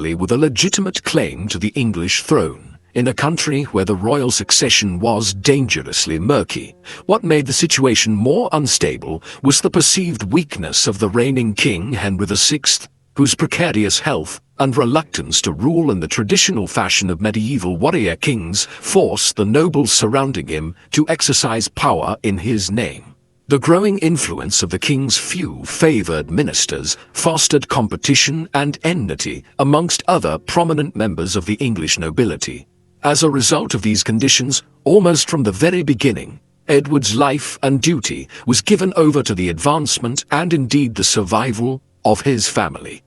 with a legitimate claim to the English throne, in a country where the royal succession was dangerously murky. What made the situation more unstable was the perceived weakness of the reigning King Henry VI, whose precarious health and reluctance to rule in the traditional fashion of medieval warrior kings forced the nobles surrounding him to exercise power in his name. The growing influence of the king's few favoured ministers fostered competition and enmity amongst other prominent members of the English nobility. As a result of these conditions, almost from the very beginning, Edward's life and duty was given over to the advancement and indeed the survival of his family.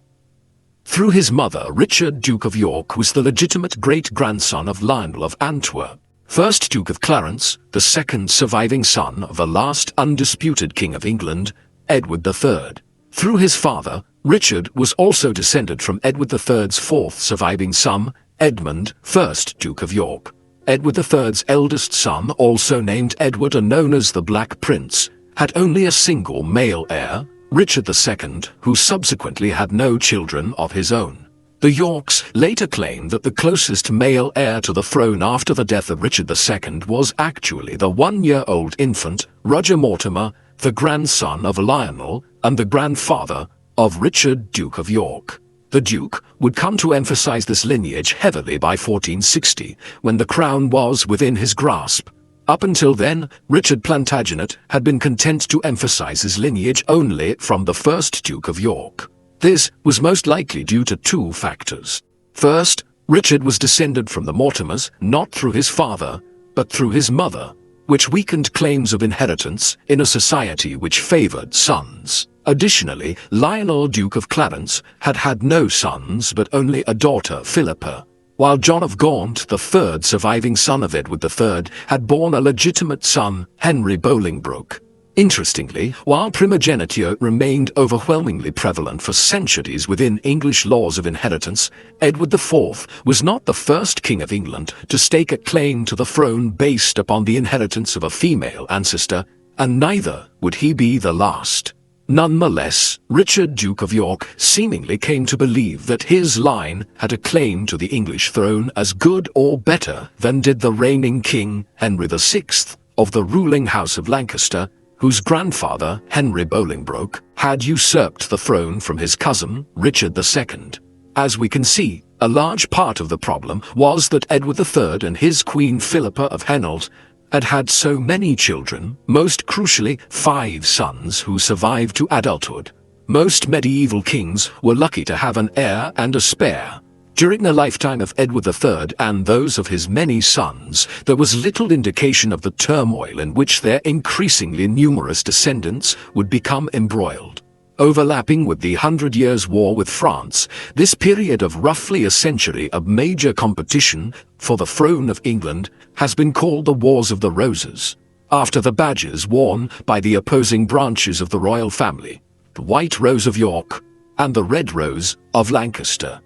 Through his mother, Richard, Duke of York, was the legitimate great-grandson of Lionel of Antwerp, first Duke of Clarence, the second surviving son of the last undisputed King of England, Edward III. Through his father, Richard was also descended from Edward III's fourth surviving son, Edmund, 1st Duke of York. Edward III's eldest son, also named Edward and known as the Black Prince, had only a single male heir, Richard II, who subsequently had no children of his own. The Yorks later claimed that the closest male heir to the throne after the death of Richard II was actually the one-year-old infant, Roger Mortimer, the grandson of Lionel and the grandfather of Richard, Duke of York. The Duke would come to emphasize this lineage heavily by 1460, when the crown was within his grasp. Up until then, Richard Plantagenet had been content to emphasize his lineage only from the first Duke of York. This was most likely due to two factors. First, Richard was descended from the Mortimers not through his father, but through his mother, which weakened claims of inheritance in a society which favored sons. Additionally, Lionel, Duke of Clarence, had had no sons but only a daughter, Philippa, while John of Gaunt, the third surviving son of Edward III, had borne a legitimate son, Henry Bolingbroke. Interestingly, while primogeniture remained overwhelmingly prevalent for centuries within English laws of inheritance, Edward IV was not the first King of England to stake a claim to the throne based upon the inheritance of a female ancestor, and neither would he be the last. Nonetheless, Richard, Duke of York, seemingly came to believe that his line had a claim to the English throne as good or better than did the reigning King Henry VI of the ruling House of Lancaster, whose grandfather, Henry Bolingbroke, had usurped the throne from his cousin, Richard II. As we can see, a large part of the problem was that Edward III and his Queen Philippa of Hainault had had so many children, most crucially 5 sons who survived to adulthood. Most medieval kings were lucky to have an heir and a spare. During the lifetime of Edward III and those of his many sons, there was little indication of the turmoil in which their increasingly numerous descendants would become embroiled. Overlapping with the 100 Years' War with France, this period of roughly a century of major competition for the throne of England has been called the Wars of the Roses, after the badges worn by the opposing branches of the royal family, the White Rose of York and the Red Rose of Lancaster.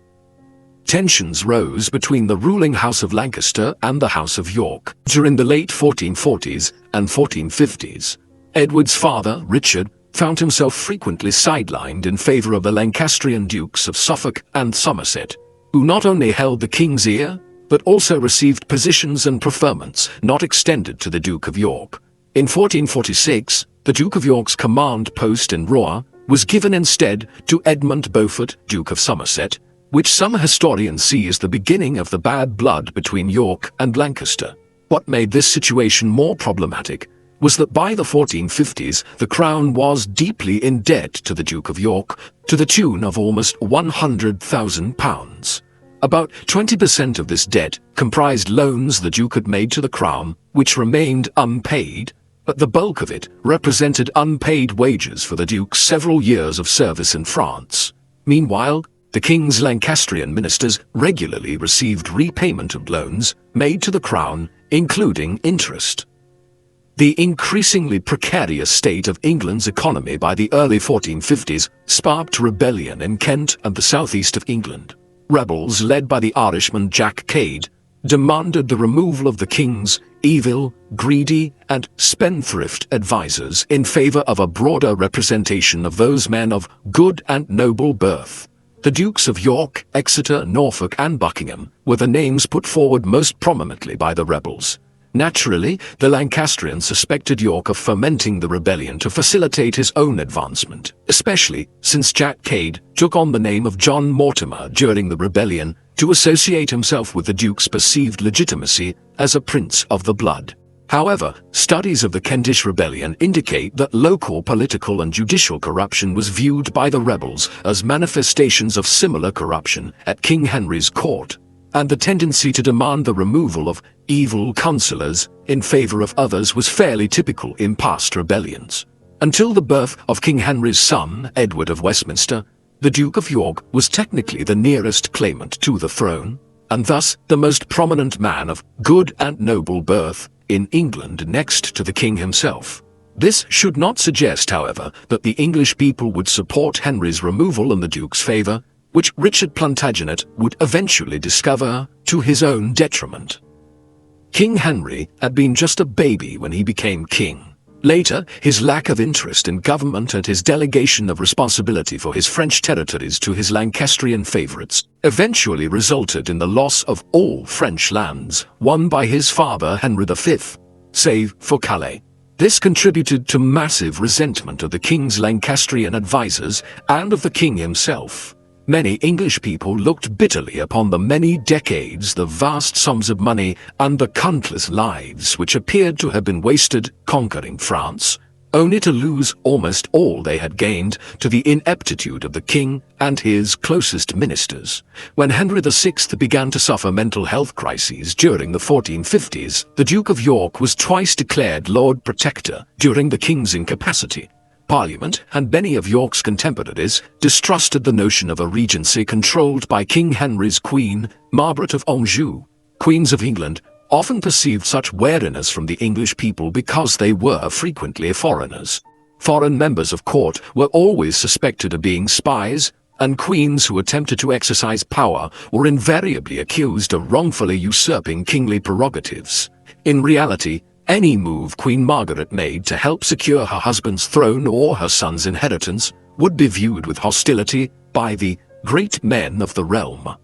Tensions rose between the ruling House of Lancaster and the House of York during the late 1440s and 1450s. Edward's father, Richard, found himself frequently sidelined in favour of the Lancastrian Dukes of Suffolk and Somerset, who not only held the king's ear, but also received positions and preferments not extended to the Duke of York. In 1446, the Duke of York's command post in Rouen was given instead to Edmund Beaufort, Duke of Somerset, which some historians see as the beginning of the bad blood between York and Lancaster. What made this situation more problematic was that by the 1450s, the crown was deeply in debt to the Duke of York, to the tune of almost £100,000. About 20% of this debt comprised loans the Duke had made to the crown, which remained unpaid, but the bulk of it represented unpaid wages for the Duke's several years of service in France. Meanwhile, the king's Lancastrian ministers regularly received repayment of loans made to the crown, including interest. The increasingly precarious state of England's economy by the early 1450s sparked rebellion in Kent and the southeast of England. Rebels led by the Irishman Jack Cade demanded the removal of the king's evil, greedy, and spendthrift advisers in favor of a broader representation of those men of good and noble birth. The Dukes of York, Exeter, Norfolk and Buckingham were the names put forward most prominently by the rebels. Naturally, the Lancastrians suspected York of fomenting the rebellion to facilitate his own advancement, especially since Jack Cade took on the name of John Mortimer during the rebellion to associate himself with the Duke's perceived legitimacy as a prince of the blood. However, studies of the Kentish rebellion indicate that local political and judicial corruption was viewed by the rebels as manifestations of similar corruption at King Henry's court, and the tendency to demand the removal of evil councillors in favour of others was fairly typical in past rebellions. Until the birth of King Henry's son, Edward of Westminster, the Duke of York was technically the nearest claimant to the throne, and thus the most prominent man of good and noble birth in England next to the king himself. This should not suggest, however, that the English people would support Henry's removal in the Duke's favour, which Richard Plantagenet would eventually discover to his own detriment. King Henry had been just a baby when he became king. Later, his lack of interest in government and his delegation of responsibility for his French territories to his Lancastrian favourites eventually resulted in the loss of all French lands won by his father Henry V, save for Calais. This contributed to massive resentment of the king's Lancastrian advisors and of the king himself. Many English people looked bitterly upon the many decades, the vast sums of money, and the countless lives which appeared to have been wasted conquering France, only to lose almost all they had gained to the ineptitude of the king and his closest ministers. When Henry VI began to suffer mental health crises during the 1450s, the Duke of York was twice declared Lord Protector during the king's incapacity. Parliament and many of York's contemporaries distrusted the notion of a regency controlled by King Henry's queen, Margaret of Anjou. Queens of England often perceived such wariness from the English people because they were frequently foreigners. Foreign members of court were always suspected of being spies, and queens who attempted to exercise power were invariably accused of wrongfully usurping kingly prerogatives. In reality, any move Queen Margaret made to help secure her husband's throne or her son's inheritance would be viewed with hostility by the great men of the realm.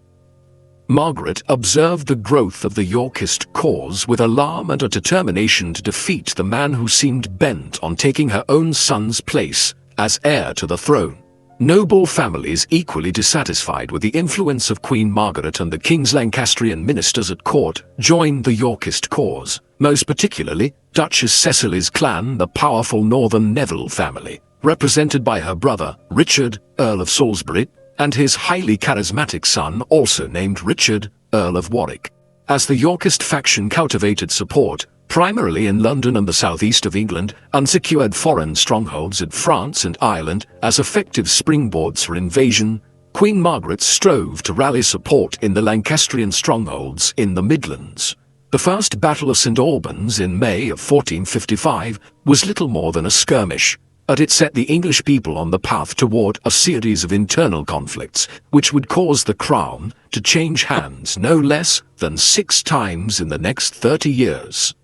Margaret observed the growth of the Yorkist cause with alarm and a determination to defeat the man who seemed bent on taking her own son's place as heir to the throne. Noble families equally dissatisfied with the influence of Queen Margaret and the king's Lancastrian ministers at court joined the Yorkist cause, most particularly Duchess Cecily's clan, the powerful Northern Neville family, represented by her brother Richard, Earl of Salisbury, and his highly charismatic son, also named Richard, Earl of Warwick. As the Yorkist faction cultivated support, primarily in London and the southeast of England, and secured foreign strongholds in France and Ireland as effective springboards for invasion, Queen Margaret strove to rally support in the Lancastrian strongholds in the Midlands. The First Battle of St. Albans in May of 1455 was little more than a skirmish, but it set the English people on the path toward a series of internal conflicts which would cause the crown to change hands no less than 6 times in the next 30 years.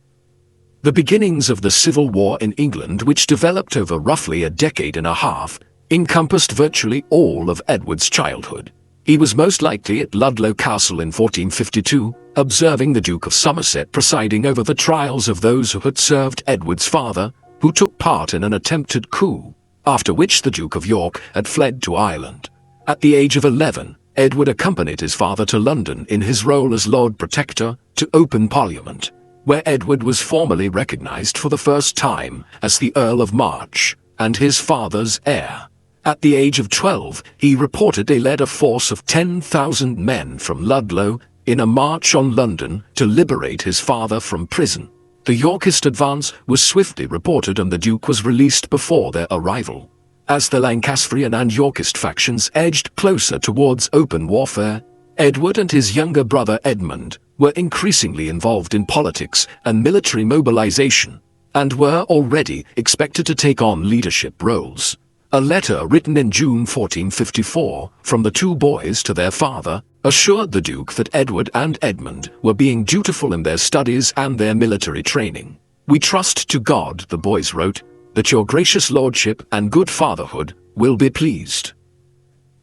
The beginnings of the Civil War in England, which developed over roughly a decade and a half, encompassed virtually all of Edward's childhood. He was most likely at Ludlow Castle in 1452, observing the Duke of Somerset presiding over the trials of those who had served Edward's father, who took part in an attempted coup, after which the Duke of York had fled to Ireland. At the age of 11, Edward accompanied his father to London in his role as Lord Protector to open Parliament, where Edward was formally recognised for the first time as the Earl of March and his father's heir. At the age of 12, he reportedly led a force of 10,000 men from Ludlow in a march on London to liberate his father from prison. The Yorkist advance was swiftly reported and the Duke was released before their arrival. As the Lancastrian and Yorkist factions edged closer towards open warfare, Edward and his younger brother Edmund were increasingly involved in politics and military mobilization, and were already expected to take on leadership roles. A letter written in June 1454 from the 2 boys to their father assured the Duke that Edward and Edmund were being dutiful in their studies and their military training. "We trust to God," the boys wrote, "that your gracious lordship and good fatherhood will be pleased."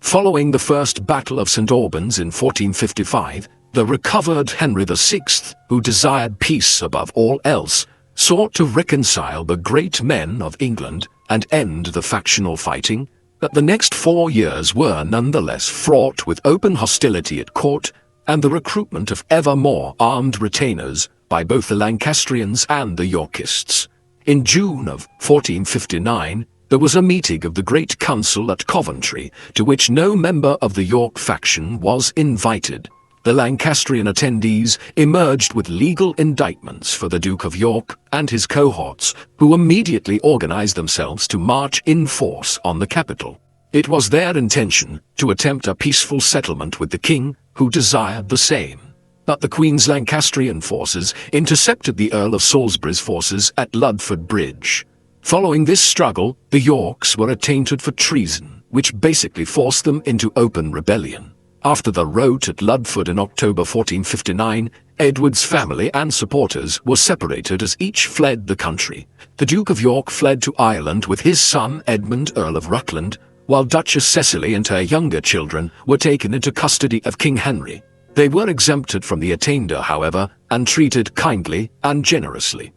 Following the First Battle of St. Albans in 1455, the recovered Henry VI, who desired peace above all else, sought to reconcile the great men of England and end the factional fighting. But the next 4 years were nonetheless fraught with open hostility at court and the recruitment of ever more armed retainers by both the Lancastrians and the Yorkists. In June of 1459, there was a meeting of the Great Council at Coventry, to which no member of the York faction was invited. The Lancastrian attendees emerged with legal indictments for the Duke of York and his cohorts, who immediately organized themselves to march in force on the capital. It was their intention to attempt a peaceful settlement with the king, who desired the same. But the Queen's Lancastrian forces intercepted the Earl of Salisbury's forces at Ludford Bridge. Following this struggle, the Yorks were attainted for treason, which basically forced them into open rebellion. After the rout at Ludford in October 1459, Edward's family and supporters were separated as each fled the country. The Duke of York fled to Ireland with his son Edmund, Earl of Rutland, while Duchess Cecily and her younger children were taken into custody of King Henry. They were exempted from the attainder, however, and treated kindly and generously.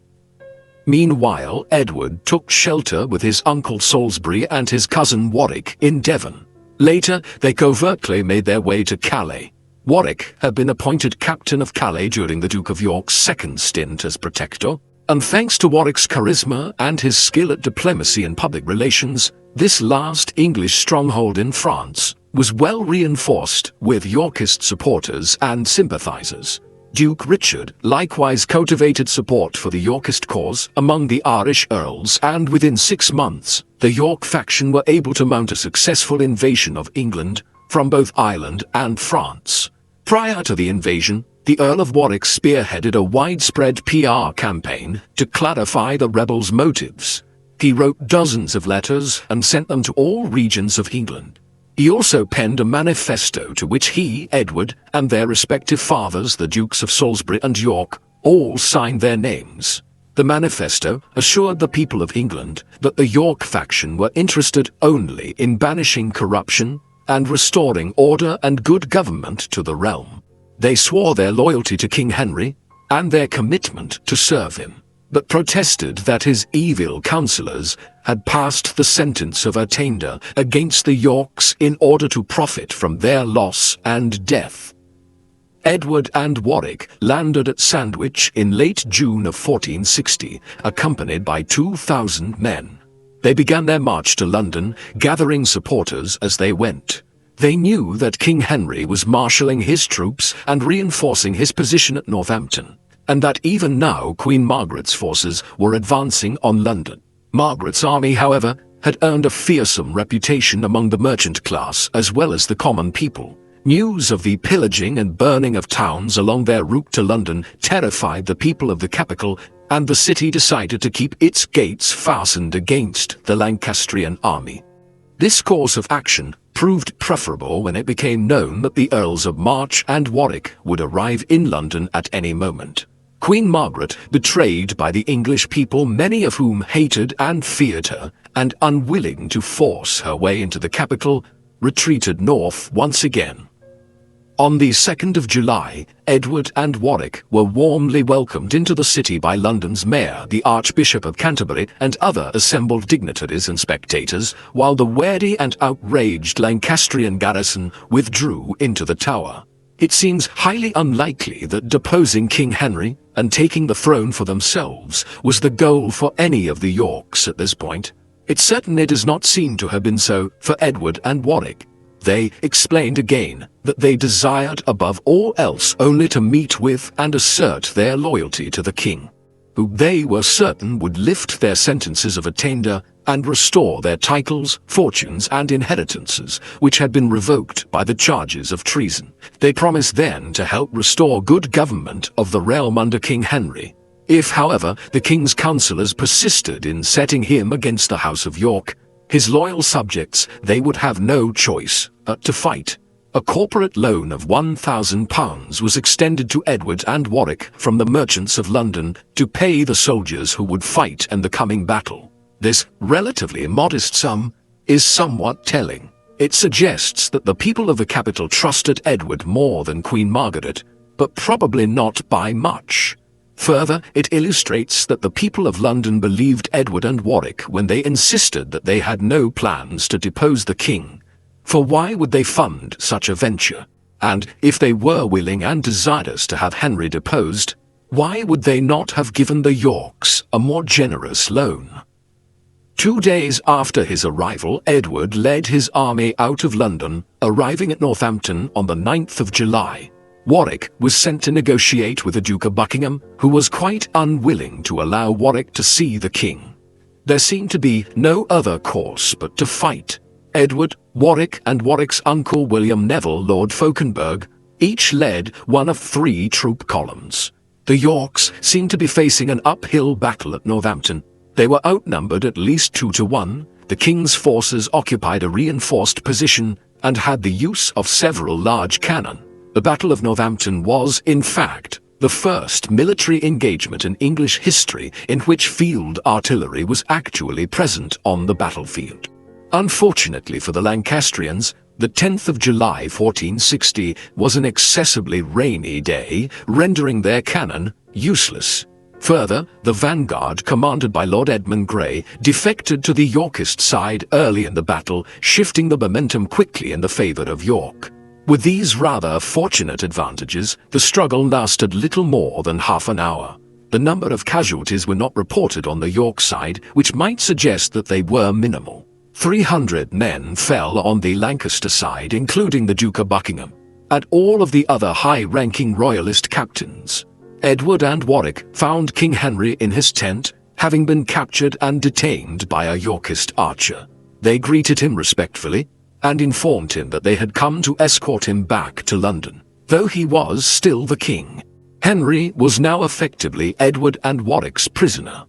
Meanwhile, Edward took shelter with his uncle Salisbury and his cousin Warwick in Devon. Later, they covertly made their way to Calais. Warwick had been appointed captain of Calais during the Duke of York's second stint as protector, and thanks to Warwick's charisma and his skill at diplomacy and public relations, this last English stronghold in France was well reinforced with Yorkist supporters and sympathizers. Duke Richard likewise cultivated support for the Yorkist cause among the Irish earls, and within 6 months, the York faction were able to mount a successful invasion of England from both Ireland and France. Prior to the invasion, the Earl of Warwick spearheaded a widespread PR campaign to clarify the rebels' motives. He wrote dozens of letters and sent them to all regions of England. He also penned a manifesto to which he, Edward, and their respective fathers, the Dukes of Salisbury and York, all signed their names. The manifesto assured the people of England that the York faction were interested only in banishing corruption and restoring order and good government to the realm. They swore their loyalty to King Henry and their commitment to serve him, but protested that his evil counsellors had passed the sentence of attainder against the Yorks in order to profit from their loss and death. Edward and Warwick landed at Sandwich in late June of 1460, accompanied by 2,000 men. They began their march to London, gathering supporters as they went. They knew that King Henry was marshalling his troops and reinforcing his position at Northampton, and that even now Queen Margaret's forces were advancing on London. Margaret's army, however, had earned a fearsome reputation among the merchant class as well as the common people. News of the pillaging and burning of towns along their route to London terrified the people of the capital, and the city decided to keep its gates fastened against the Lancastrian army. This course of action proved preferable when it became known that the Earls of March and Warwick would arrive in London at any moment. Queen Margaret, betrayed by the English people, many of whom hated and feared her, and unwilling to force her way into the capital, retreated north once again. On the 2nd of July, Edward and Warwick were warmly welcomed into the city by London's mayor, the Archbishop of Canterbury, and other assembled dignitaries and spectators, while the wary and outraged Lancastrian garrison withdrew into the Tower. It seems highly unlikely that deposing King Henry and taking the throne for themselves was the goal for any of the Yorks at this point. It certainly does not seem to have been so for Edward and Warwick. They explained again that they desired above all else only to meet with and assert their loyalty to the king, who they were certain would lift their sentences of attainder and restore their titles, fortunes, and inheritances, which had been revoked by the charges of treason. They promised then to help restore good government of the realm under King Henry. If, however, the king's counsellors persisted in setting him against the House of York, his loyal subjects, they would have no choice but to fight. A corporate loan of £1,000 was extended to Edward and Warwick from the merchants of London to pay the soldiers who would fight in the coming battle. This relatively modest sum is somewhat telling. It suggests that the people of the capital trusted Edward more than Queen Margaret, but probably not by much. Further, it illustrates that the people of London believed Edward and Warwick when they insisted that they had no plans to depose the king. For why would they fund such a venture? And if they were willing and desirous to have Henry deposed, why would they not have given the Yorks a more generous loan? 2 days after his arrival, Edward led his army out of London, arriving at Northampton on the 9th of July. Warwick was sent to negotiate with the Duke of Buckingham, who was quite unwilling to allow Warwick to see the king. There seemed to be no other course but to fight. Edward, Warwick, and Warwick's uncle William Neville, Lord Fauconberg, each led one of 3 troop columns. The Yorks seemed to be facing an uphill battle at Northampton. They were outnumbered at least 2 to 1. The king's forces occupied a reinforced position and had the use of several large cannon. The Battle of Northampton was, in fact, the first military engagement in English history in which field artillery was actually present on the battlefield. Unfortunately for the Lancastrians, the 10th of July 1460 was an excessively rainy day, rendering their cannon useless. Further, the vanguard, commanded by Lord Edmund Grey, defected to the Yorkist side early in the battle, shifting the momentum quickly in the favour of York. With these rather fortunate advantages, the struggle lasted little more than half an hour. The number of casualties were not reported on the York side, which might suggest that they were minimal. 300 men fell on the Lancaster side, including the Duke of Buckingham, and all of the other high-ranking royalist captains. Edward and Warwick found King Henry in his tent, having been captured and detained by a Yorkist archer. They greeted him respectfully, and informed him that they had come to escort him back to London, though he was still the king. Henry was now effectively Edward and Warwick's prisoner.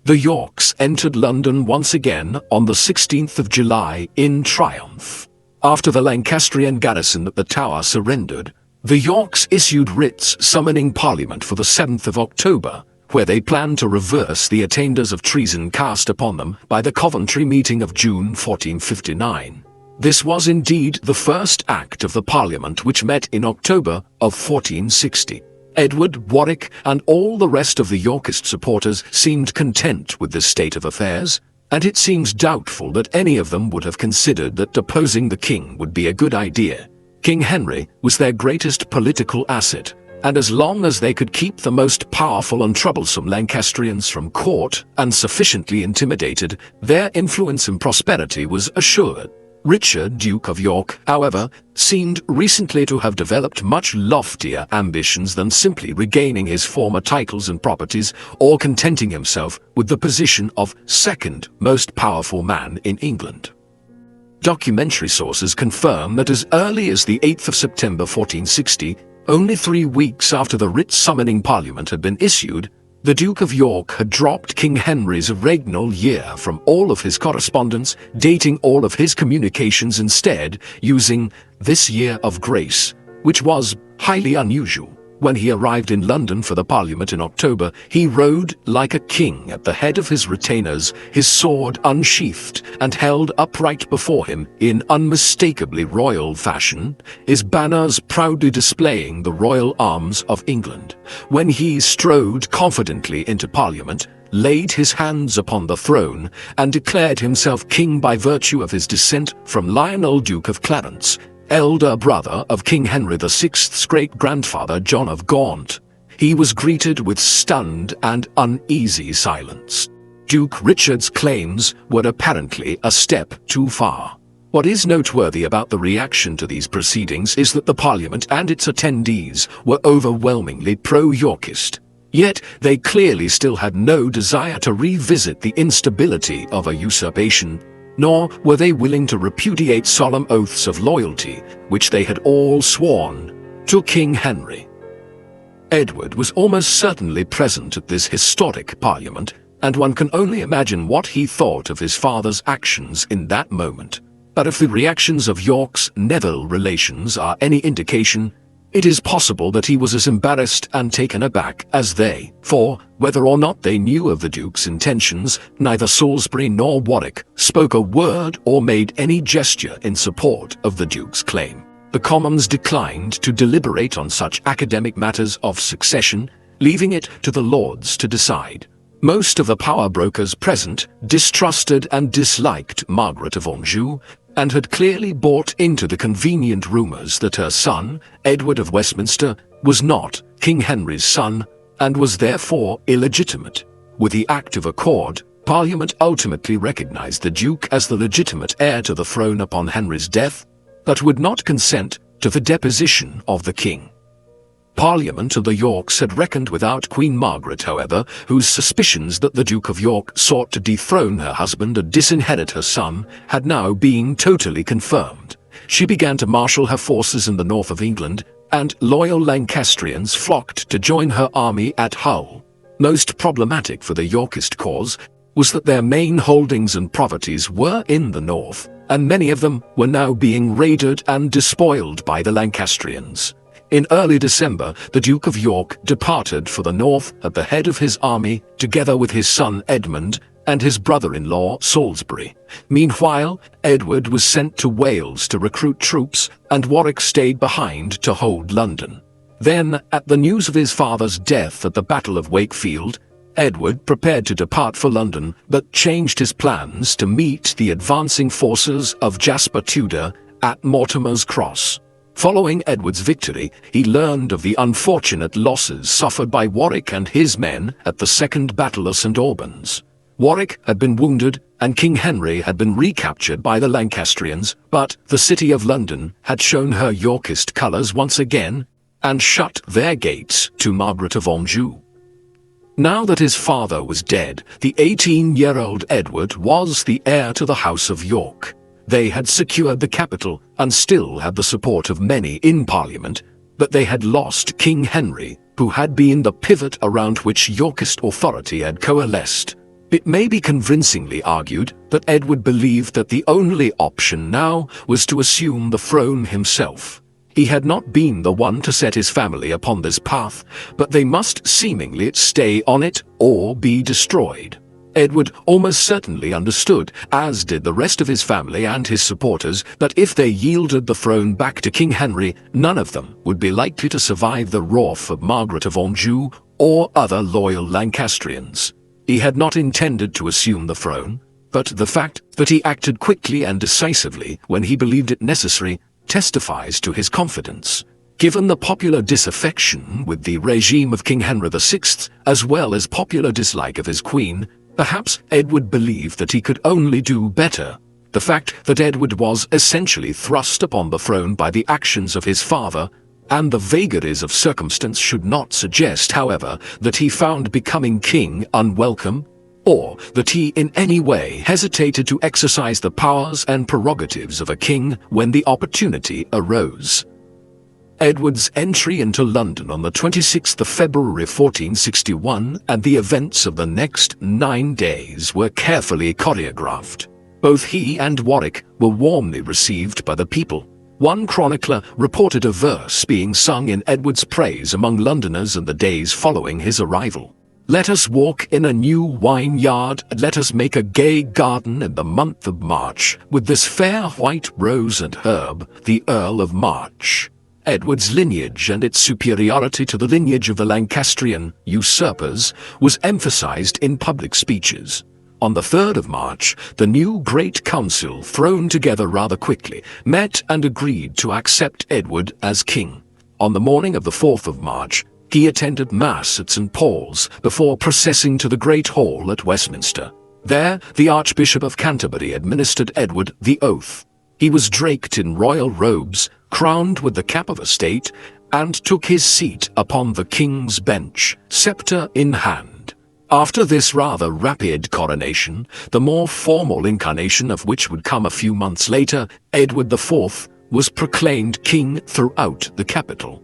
The Yorks entered London once again on the 16th of July in triumph. After the Lancastrian garrison at the Tower surrendered, the Yorks issued writs summoning Parliament for the 7th of October, where they planned to reverse the attainders of treason cast upon them by the Coventry meeting of June 1459. This was indeed the first act of the Parliament, which met in October of 1460. Edward, Warwick, and all the rest of the Yorkist supporters seemed content with this state of affairs, and it seems doubtful that any of them would have considered that deposing the king would be a good idea. King Henry was their greatest political asset, and as long as they could keep the most powerful and troublesome Lancastrians from court and sufficiently intimidated, their influence and prosperity was assured. Richard, Duke of York, however, seemed recently to have developed much loftier ambitions than simply regaining his former titles and properties or contenting himself with the position of second most powerful man in England. Documentary sources confirm that as early as the 8th of September 1460, only 3 weeks after the writ summoning Parliament had been issued, the Duke of York had dropped King Henry's regnal year from all of his correspondence, dating all of his communications instead, using this year of grace, which was highly unusual. When he arrived in London for the Parliament in October, he rode like a king at the head of his retainers, his sword unsheathed and held upright before him in unmistakably royal fashion, his banners proudly displaying the royal arms of England. When he strode confidently into Parliament, laid his hands upon the throne, and declared himself king by virtue of his descent from Lionel, Duke of Clarence, elder brother of King Henry VI's great-grandfather John of Gaunt, he was greeted with stunned and uneasy silence. Duke Richard's claims were apparently a step too far. What is noteworthy about the reaction to these proceedings is that the Parliament and its attendees were overwhelmingly pro-Yorkist. Yet they clearly still had no desire to revisit the instability of a usurpation, nor were they willing to repudiate solemn oaths of loyalty, which they had all sworn to King Henry. Edward was almost certainly present at this historic Parliament, and one can only imagine what he thought of his father's actions in that moment. But if the reactions of York's Neville relations are any indication, It is possible that he was as embarrassed and taken aback as they, for, whether or not they knew of the Duke's intentions, neither Salisbury nor Warwick spoke a word or made any gesture in support of the Duke's claim. The Commons declined to deliberate on such academic matters of succession, leaving it to the Lords to decide. Most of the power brokers present distrusted and disliked Margaret of Anjou, and had clearly bought into the convenient rumours that her son, Edward of Westminster, was not King Henry's son, and was therefore illegitimate. With the Act of Accord, Parliament ultimately recognised the Duke as the legitimate heir to the throne upon Henry's death, but would not consent to the deposition of the king. Parliament of the Yorks had reckoned without Queen Margaret, however, whose suspicions that the Duke of York sought to dethrone her husband and disinherit her son had now been totally confirmed. She began to marshal her forces in the north of England, and loyal Lancastrians flocked to join her army at Hull. Most problematic for the Yorkist cause was that their main holdings and properties were in the north, and many of them were now being raided and despoiled by the Lancastrians. In early December, the Duke of York departed for the north at the head of his army, together with his son Edmund and his brother-in-law Salisbury. Meanwhile, Edward was sent to Wales to recruit troops, and Warwick stayed behind to hold London. Then, at the news of his father's death at the Battle of Wakefield, Edward prepared to depart for London, but changed his plans to meet the advancing forces of Jasper Tudor at Mortimer's Cross. Following Edward's victory, he learned of the unfortunate losses suffered by Warwick and his men at the Second Battle of St. Albans. Warwick had been wounded, and King Henry had been recaptured by the Lancastrians, but the city of London had shown her Yorkist colours once again, and shut their gates to Margaret of Anjou. Now that his father was dead, the 18-year-old Edward was the heir to the House of York. They had secured the capital and still had the support of many in Parliament, but they had lost King Henry, who had been the pivot around which Yorkist authority had coalesced. It may be convincingly argued that Edward believed that the only option now was to assume the throne himself. He had not been the one to set his family upon this path, but they must seemingly stay on it or be destroyed. Edward almost certainly understood, as did the rest of his family and his supporters, that if they yielded the throne back to King Henry, none of them would be likely to survive the wrath of Margaret of Anjou or other loyal Lancastrians. He had not intended to assume the throne, but the fact that he acted quickly and decisively when he believed it necessary testifies to his confidence. Given the popular disaffection with the regime of King Henry VI, as well as popular dislike of his queen, perhaps Edward believed that he could only do better. The fact that Edward was essentially thrust upon the throne by the actions of his father, and the vagaries of circumstance should not suggest, however, that he found becoming king unwelcome, or that he in any way hesitated to exercise the powers and prerogatives of a king when the opportunity arose. Edward's entry into London on the 26th of February 1461 and the events of the next 9 days were carefully choreographed. Both he and Warwick were warmly received by the people. One chronicler reported a verse being sung in Edward's praise among Londoners in the days following his arrival. "Let us walk in a new wine-yard, and let us make a gay garden in the month of March, with this fair white rose and herb, the Earl of March." Edward's lineage and its superiority to the lineage of the Lancastrian usurpers was emphasized in public speeches. On the 3rd of March, the new Great Council, thrown together rather quickly, met and agreed to accept Edward as king. On the morning of the 4th of March, he attended Mass at St. Paul's before processing to the Great Hall at Westminster. There, the Archbishop of Canterbury administered Edward the oath. He was draped in royal robes, crowned with the cap of a state, and took his seat upon the king's bench, scepter in hand. After this rather rapid coronation, the more formal incarnation of which would come a few months later, Edward IV was proclaimed king throughout the capital.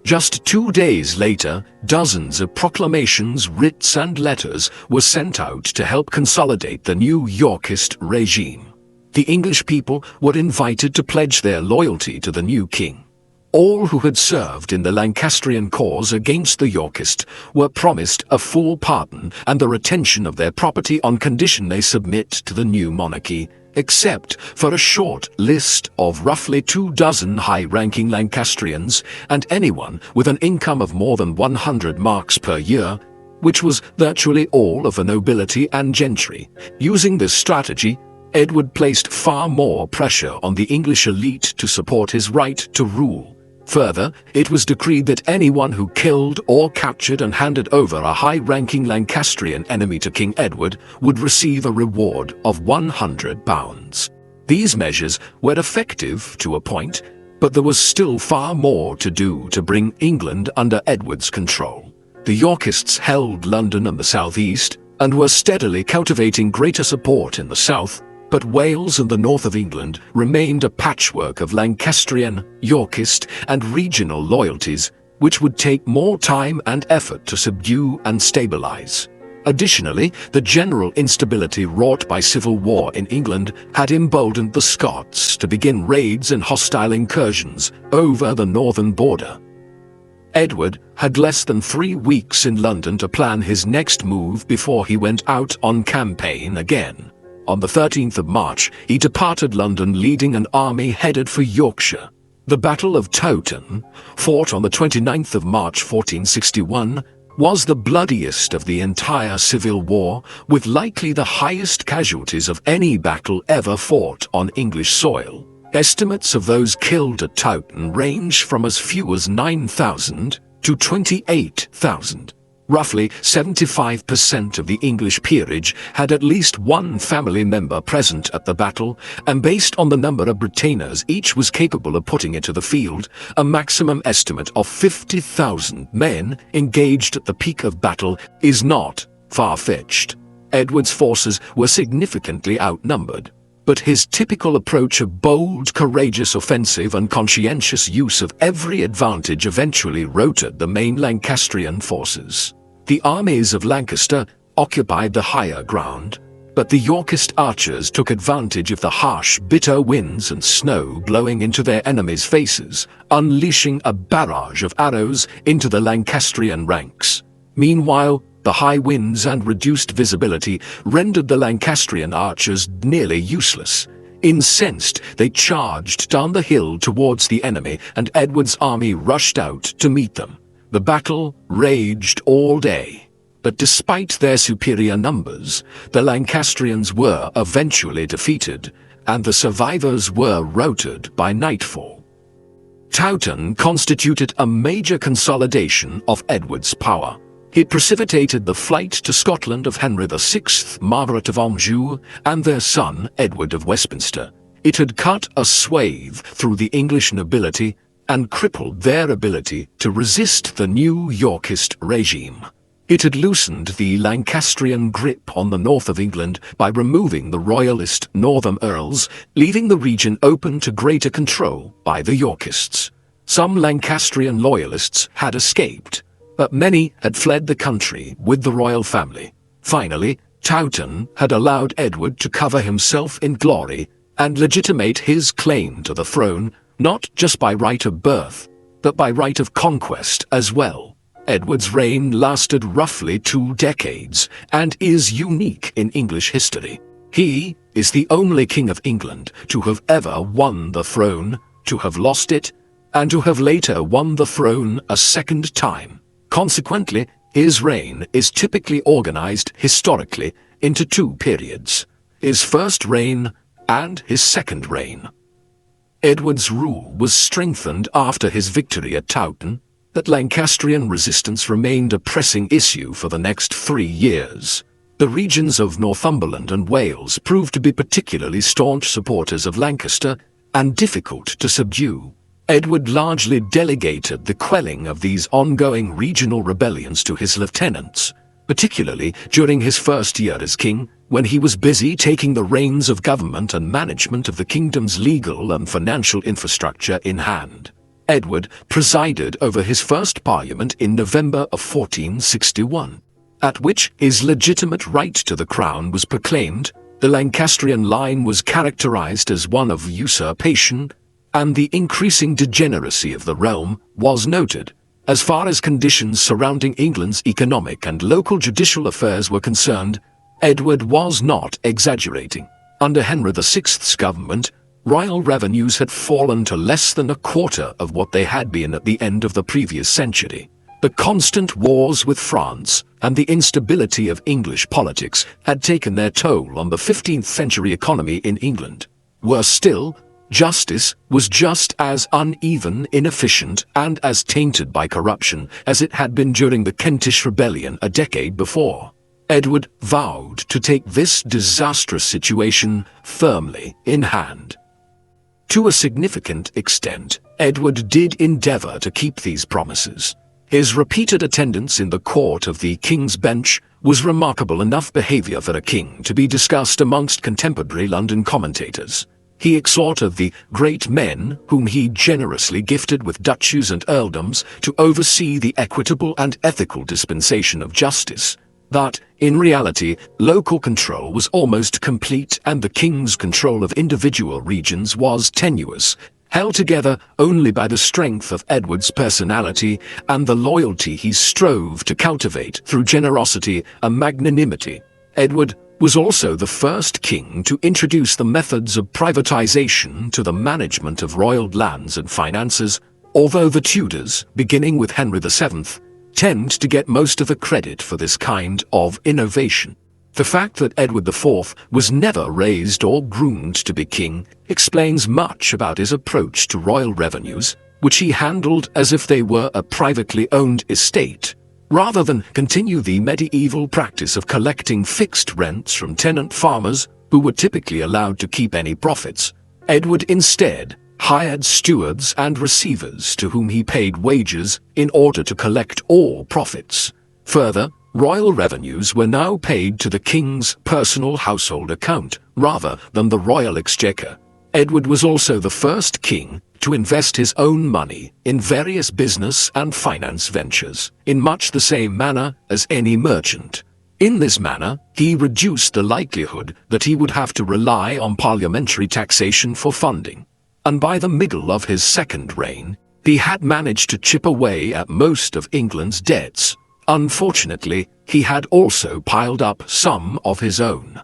Just 2 days later, dozens of proclamations, writs and letters were sent out to help consolidate the new Yorkist regime. The English people were invited to pledge their loyalty to the new king. All who had served in the Lancastrian cause against the Yorkists were promised a full pardon and the retention of their property on condition they submit to the new monarchy, except for a short list of roughly 24 high-ranking Lancastrians and anyone with an income of more than 100 marks per year, which was virtually all of the nobility and gentry. Using this strategy, Edward placed far more pressure on the English elite to support his right to rule. Further, it was decreed that anyone who killed or captured and handed over a high-ranking Lancastrian enemy to King Edward would receive a reward of £100. These measures were effective to a point, but there was still far more to do to bring England under Edward's control. The Yorkists held London and the southeast, and were steadily cultivating greater support in the south, but Wales and the north of England remained a patchwork of Lancastrian, Yorkist, and regional loyalties, which would take more time and effort to subdue and stabilize. Additionally, the general instability wrought by civil war in England had emboldened the Scots to begin raids and hostile incursions over the northern border. Edward had less than 3 weeks in London to plan his next move before he went out on campaign again. On the 13th of March, he departed London leading an army headed for Yorkshire. The Battle of Towton, fought on the 29th of March 1461, was the bloodiest of the entire Civil War, with likely the highest casualties of any battle ever fought on English soil. Estimates of those killed at Towton range from as few as 9,000 to 28,000. Roughly 75% of the English peerage had at least one family member present at the battle, and based on the number of retainers each was capable of putting into the field, a maximum estimate of 50,000 men engaged at the peak of battle is not far-fetched. Edward's forces were significantly outnumbered, but his typical approach of bold, courageous offensive and conscientious use of every advantage eventually routed the main Lancastrian forces. The armies of Lancaster occupied the higher ground, but the Yorkist archers took advantage of the harsh, bitter winds and snow blowing into their enemies' faces, unleashing a barrage of arrows into the Lancastrian ranks. Meanwhile, the high winds and reduced visibility rendered the Lancastrian archers nearly useless. Incensed, they charged down the hill towards the enemy, and Edward's army rushed out to meet them. The battle raged all day, but despite their superior numbers, the Lancastrians were eventually defeated, and the survivors were routed by nightfall. Towton constituted a major consolidation of Edward's power. It precipitated the flight to Scotland of Henry VI, Margaret of Anjou, and their son Edward of Westminster. It had cut a swathe through the English nobility and crippled their ability to resist the new Yorkist regime. It had loosened the Lancastrian grip on the north of England by removing the royalist northern earls, leaving the region open to greater control by the Yorkists. Some Lancastrian loyalists had escaped, but many had fled the country with the royal family. Finally, Towton had allowed Edward to cover himself in glory and legitimate his claim to the throne, not just by right of birth, but by right of conquest as well. Edward's reign lasted roughly 2 decades and is unique in English history. He is the only king of England to have ever won the throne, to have lost it, and to have later won the throne a second time. Consequently, his reign is typically organized historically into 2 periods: his first reign and his second reign. Edward's rule was strengthened after his victory at Towton, but Lancastrian resistance remained a pressing issue for the next 3 years. The regions of Northumberland and Wales proved to be particularly staunch supporters of Lancaster and difficult to subdue. Edward largely delegated the quelling of these ongoing regional rebellions to his lieutenants, particularly during his first year as king, when he was busy taking the reins of government and management of the kingdom's legal and financial infrastructure in hand. Edward presided over his first parliament in November of 1461, at which his legitimate right to the crown was proclaimed. The Lancastrian line was characterized as one of usurpation and the increasing degeneracy of the realm was noted. As far as conditions surrounding England's economic and local judicial affairs were concerned, Edward was not exaggerating. Under Henry VI's government, royal revenues had fallen to less than a quarter of what they had been at the end of the previous century. The constant wars with France and the instability of English politics had taken their toll on the 15th century economy in England. Worse still, justice was just as uneven, inefficient, and as tainted by corruption as it had been during the Kentish Rebellion a decade before. Edward vowed to take this disastrous situation firmly in hand. To a significant extent, Edward did endeavour to keep these promises. His repeated attendance in the court of the King's Bench was remarkable enough behaviour for a king to be discussed amongst contemporary London commentators. He exhorted the great men, whom he generously gifted with duchies and earldoms, to oversee the equitable and ethical dispensation of justice. That, in reality, local control was almost complete and the king's control of individual regions was tenuous, held together only by the strength of Edward's personality and the loyalty he strove to cultivate through generosity and magnanimity. Edward was also the first king to introduce the methods of privatization to the management of royal lands and finances, although the Tudors, beginning with Henry VII, tend to get most of the credit for this kind of innovation. The fact that Edward IV was never raised or groomed to be king explains much about his approach to royal revenues, which he handled as if they were a privately owned estate, rather than continue the medieval practice of collecting fixed rents from tenant farmers who were typically allowed to keep any profits. Edward instead hired stewards and receivers to whom he paid wages in order to collect all profits. Further, royal revenues were now paid to the king's personal household account rather than the royal exchequer. Edward was also the first king to invest his own money in various business and finance ventures, in much the same manner as any merchant. In this manner, he reduced the likelihood that he would have to rely on parliamentary taxation for funding. And by the middle of his second reign, he had managed to chip away at most of England's debts. Unfortunately, he had also piled up some of his own.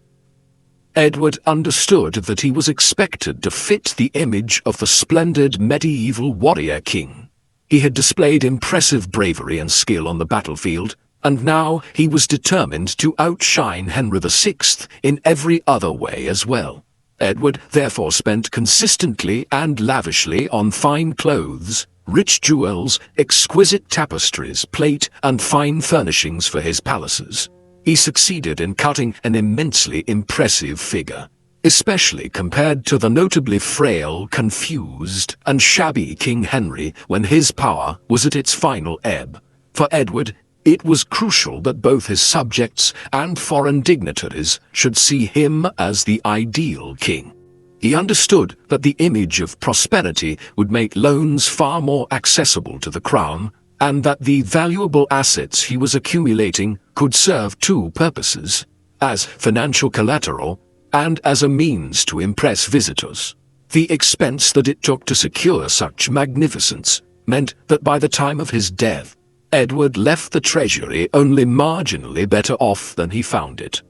Edward understood that he was expected to fit the image of the splendid medieval warrior king. He had displayed impressive bravery and skill on the battlefield, and now he was determined to outshine Henry VI in every other way as well. Edward therefore spent consistently and lavishly on fine clothes, rich jewels, exquisite tapestries, plate, and fine furnishings for his palaces. He succeeded in cutting an immensely impressive figure, especially compared to the notably frail, confused, and shabby King Henry when his power was at its final ebb. For Edward, it was crucial that both his subjects and foreign dignitaries should see him as the ideal king. He understood that the image of prosperity would make loans far more accessible to the crown, and that the valuable assets he was accumulating could serve two purposes: as financial collateral and as a means to impress visitors. The expense that it took to secure such magnificence meant that by the time of his death, Edward left the treasury only marginally better off than he found it.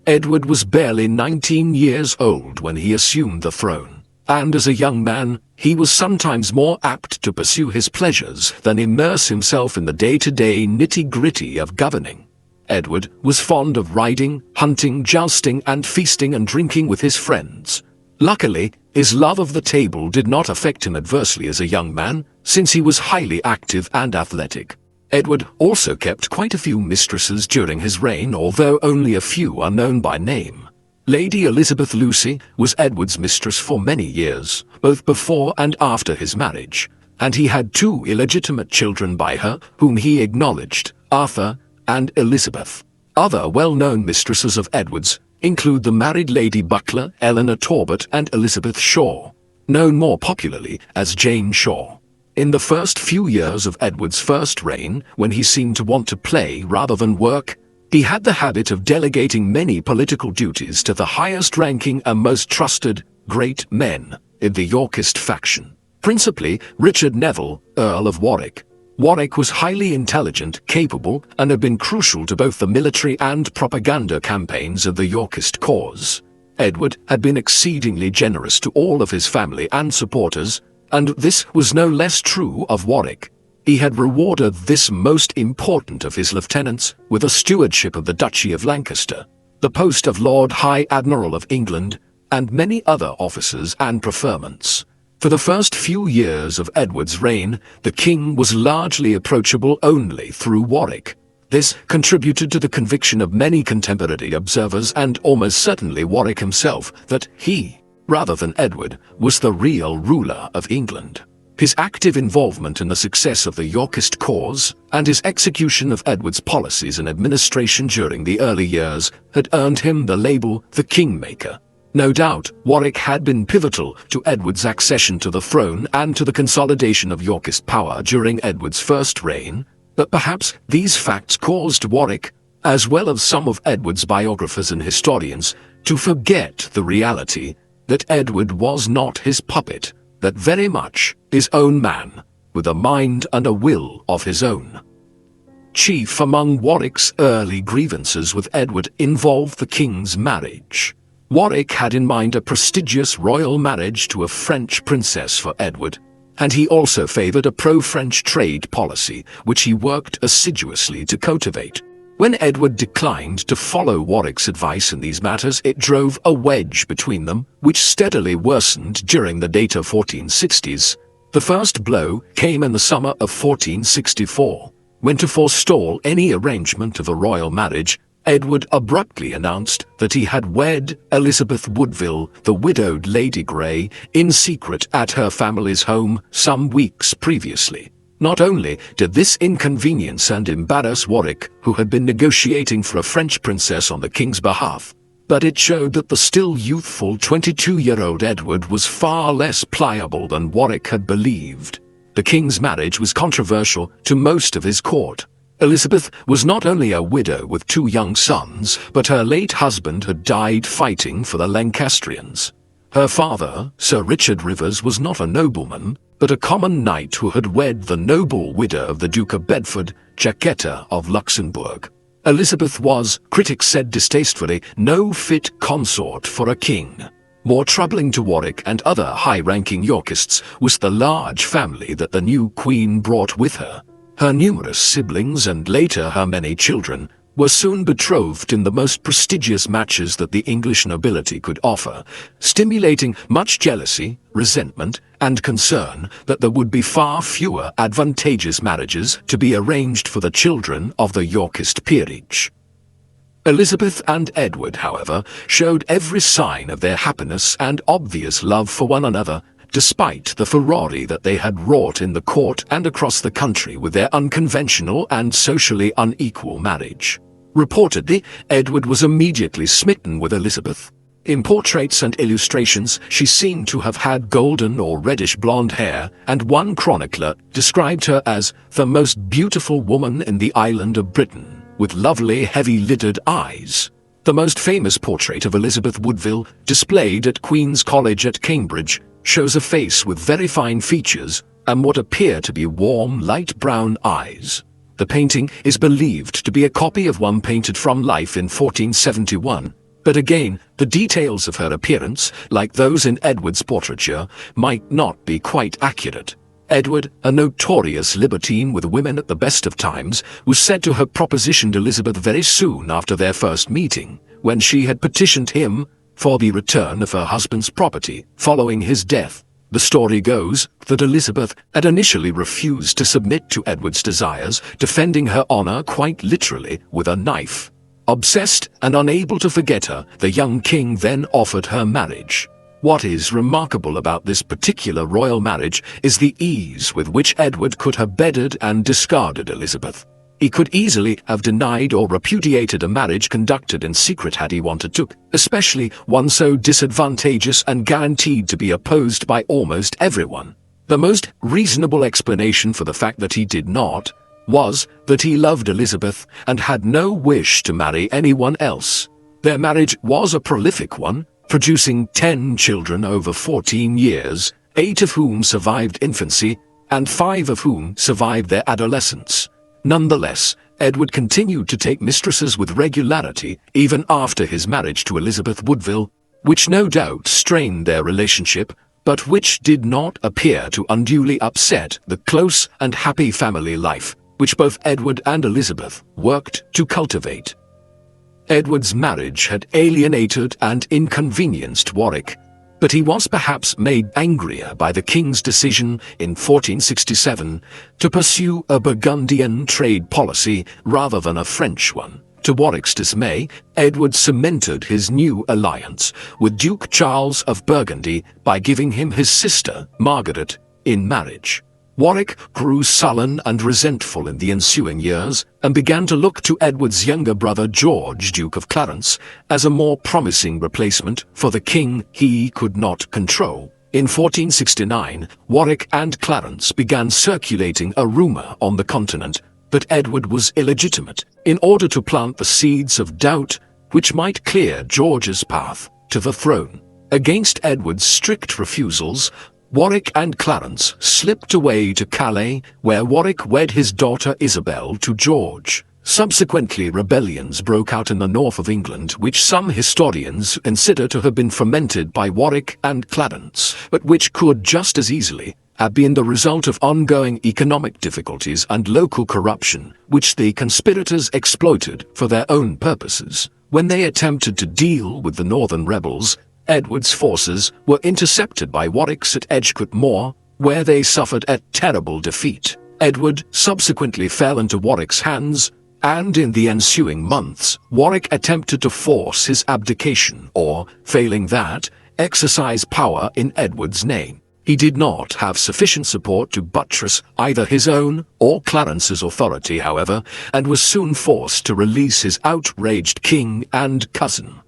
Edward was barely 19 years old when he assumed the throne, and as a young man, he was sometimes more apt to pursue his pleasures than immerse himself in the day-to-day nitty-gritty of governing. Edward was fond of riding, hunting, jousting, and feasting and drinking with his friends. Luckily, his love of the table did not affect him adversely as a young man, since he was highly active and athletic. Edward also kept quite a few mistresses during his reign, although only a few are known by name. Lady Elizabeth Lucy was Edward's mistress for many years, both before and after his marriage, and he had two illegitimate children by her whom he acknowledged, Arthur and Elizabeth. Other well-known mistresses of Edward's include the married Lady Buckler, Eleanor Talbot, and Elizabeth Shaw, known more popularly as Jane Shaw. In the first few years of Edward's first reign, when he seemed to want to play rather than work, he had the habit of delegating many political duties to the highest-ranking and most trusted great men. in the Yorkist faction, principally Richard Neville, Earl of Warwick. Warwick was highly intelligent, capable, and had been crucial to both the military and propaganda campaigns of the Yorkist cause. Edward had been exceedingly generous to all of his family and supporters, and this was no less true of Warwick. He had rewarded this most important of his lieutenants with a stewardship of the Duchy of Lancaster, the post of Lord High Admiral of England, and many other offices and preferments. For the first few years of Edward's reign, the king was largely approachable only through Warwick. This contributed to the conviction of many contemporary observers, and almost certainly Warwick himself, that he, rather than Edward, was the real ruler of England. His active involvement in the success of the Yorkist cause and his execution of Edward's policies and administration during the early years had earned him the label the Kingmaker. No doubt, Warwick had been pivotal to Edward's accession to the throne and to the consolidation of Yorkist power during Edward's first reign, but perhaps these facts caused Warwick, as well as some of Edward's biographers and historians, to forget the reality that Edward was not his puppet, that very much his own man, with a mind and a will of his own. Chief among Warwick's early grievances with Edward involved the king's marriage. Warwick had in mind a prestigious royal marriage to a French princess for Edward, and he also favored a pro-French trade policy, which he worked assiduously to cultivate. When Edward declined to follow Warwick's advice in these matters, it drove a wedge between them, which steadily worsened during the later 1460s. The first blow came in the summer of 1464, when, to forestall any arrangement of a royal marriage, Edward abruptly announced that he had wed Elizabeth Woodville, the widowed Lady Grey, in secret at her family's home some weeks previously. Not only did this inconvenience and embarrass Warwick, who had been negotiating for a French princess on the king's behalf, but it showed that the still youthful 22-year-old Edward was far less pliable than Warwick had believed. The king's marriage was controversial to most of his court. Elizabeth was not only a widow with 2 young sons, but her late husband had died fighting for the Lancastrians. Her father, Sir Richard Rivers, was not a nobleman, but a common knight who had wed the noble widow of the Duke of Bedford, Jacquetta of Luxembourg. Elizabeth was, critics said distastefully, no fit consort for a king. More troubling to Warwick and other high-ranking Yorkists was the large family that the new queen brought with her. Her numerous siblings and later her many children were soon betrothed in the most prestigious matches that the English nobility could offer, stimulating much jealousy, resentment, and concern that there would be far fewer advantageous marriages to be arranged for the children of the Yorkist peerage. Elizabeth and Edward, however, showed every sign of their happiness and obvious love for one another, despite the furore that they had wrought in the court and across the country with their unconventional and socially unequal marriage. Reportedly, Edward was immediately smitten with Elizabeth. In portraits and illustrations, she seemed to have had golden or reddish blonde hair, and one chronicler described her as the most beautiful woman in the island of Britain, with lovely heavy-lidded eyes. The most famous portrait of Elizabeth Woodville, displayed at Queen's College at Cambridge, shows a face with very fine features and what appear to be warm, light brown eyes. The painting is believed to be a copy of one painted from life in 1471, but again, the details of her appearance, like those in Edward's portraiture, might not be quite accurate. Edward, a notorious libertine with women at the best of times, was said to have propositioned Elizabeth very soon after their first meeting, when she had petitioned him for the return of her husband's property following his death. The story goes that Elizabeth had initially refused to submit to Edward's desires, defending her honor quite literally with a knife. Obsessed and unable to forget her, the young king then offered her marriage. What is remarkable about this particular royal marriage is the ease with which Edward could have bedded and discarded Elizabeth. He could easily have denied or repudiated a marriage conducted in secret had he wanted to, especially one so disadvantageous and guaranteed to be opposed by almost everyone. The most reasonable explanation for the fact that he did not was that he loved Elizabeth and had no wish to marry anyone else. Their marriage was a prolific one. producing 10 children over 14 years, 8 of whom survived infancy, and 5 of whom survived their adolescence. Nonetheless, Edward continued to take mistresses with regularity even after his marriage to Elizabeth Woodville, which no doubt strained their relationship, but which did not appear to unduly upset the close and happy family life which both Edward and Elizabeth worked to cultivate. Edward's marriage had alienated and inconvenienced Warwick, but he was perhaps made angrier by the king's decision in 1467 to pursue a Burgundian trade policy rather than a French one. To Warwick's dismay, Edward cemented his new alliance with Duke Charles of Burgundy by giving him his sister, Margaret, in marriage. Warwick grew sullen and resentful in the ensuing years and began to look to Edward's younger brother George, Duke of Clarence, as a more promising replacement for the king he could not control. In 1469, Warwick and Clarence began circulating a rumor on the continent that Edward was illegitimate, in order to plant the seeds of doubt which might clear George's path to the throne. Against Edward's strict refusals, Warwick and Clarence slipped away to Calais, where Warwick wed his daughter Isabel to George. Subsequently, rebellions broke out in the north of England, which some historians consider to have been fomented by Warwick and Clarence, but which could just as easily have been the result of ongoing economic difficulties and local corruption, which the conspirators exploited for their own purposes. When they attempted to deal with the northern rebels, Edward's forces were intercepted by Warwick's at Edgecote Moor, where they suffered a terrible defeat. Edward subsequently fell into Warwick's hands, and in the ensuing months, Warwick attempted to force his abdication or, failing that, exercise power in Edward's name. He did not have sufficient support to buttress either his own or Clarence's authority, however, and was soon forced to release his outraged king and cousin.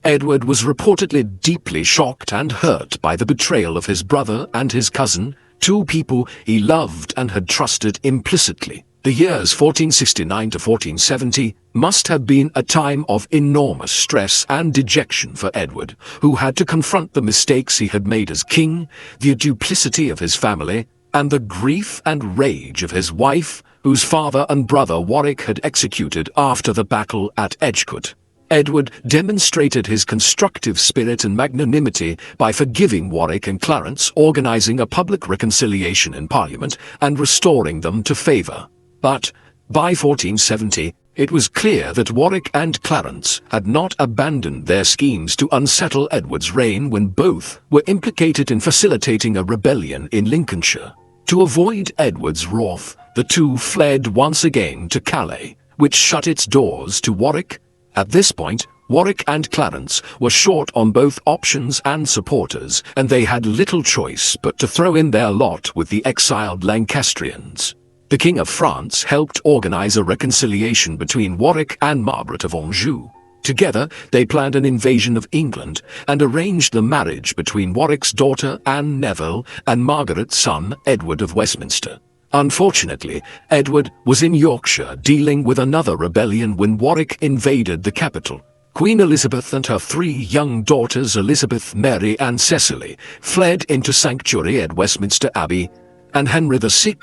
Edward was reportedly deeply shocked and hurt by the betrayal of his brother and his cousin, two people he loved and had trusted implicitly. The years 1469 to 1470 must have been a time of enormous stress and dejection for Edward, who had to confront the mistakes he had made as king, the duplicity of his family, and the grief and rage of his wife, whose father and brother Warwick had executed after the battle at Edgecote. Edward demonstrated his constructive spirit and magnanimity by forgiving Warwick and Clarence, organizing a public reconciliation in Parliament, and restoring them to favour. But, by 1470, it was clear that Warwick and Clarence had not abandoned their schemes to unsettle Edward's reign when both were implicated in facilitating a rebellion in Lincolnshire. To avoid Edward's wrath, the two fled once again to Calais, which shut its doors to Warwick. At this point, Warwick and Clarence were short on both options and supporters, and they had little choice but to throw in their lot with the exiled Lancastrians. The King of France helped organize a reconciliation between Warwick and Margaret of Anjou. Together, they planned an invasion of England and arranged the marriage between Warwick's daughter Anne Neville and Margaret's son Edward of Westminster. Unfortunately, Edward was in Yorkshire dealing with another rebellion when Warwick invaded the capital. Queen Elizabeth and her 3 young daughters Elizabeth, Mary and Cecily fled into sanctuary at Westminster Abbey, and Henry VI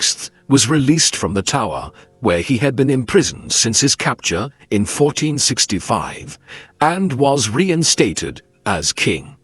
was released from the Tower, where he had been imprisoned since his capture in 1465, and was reinstated as king.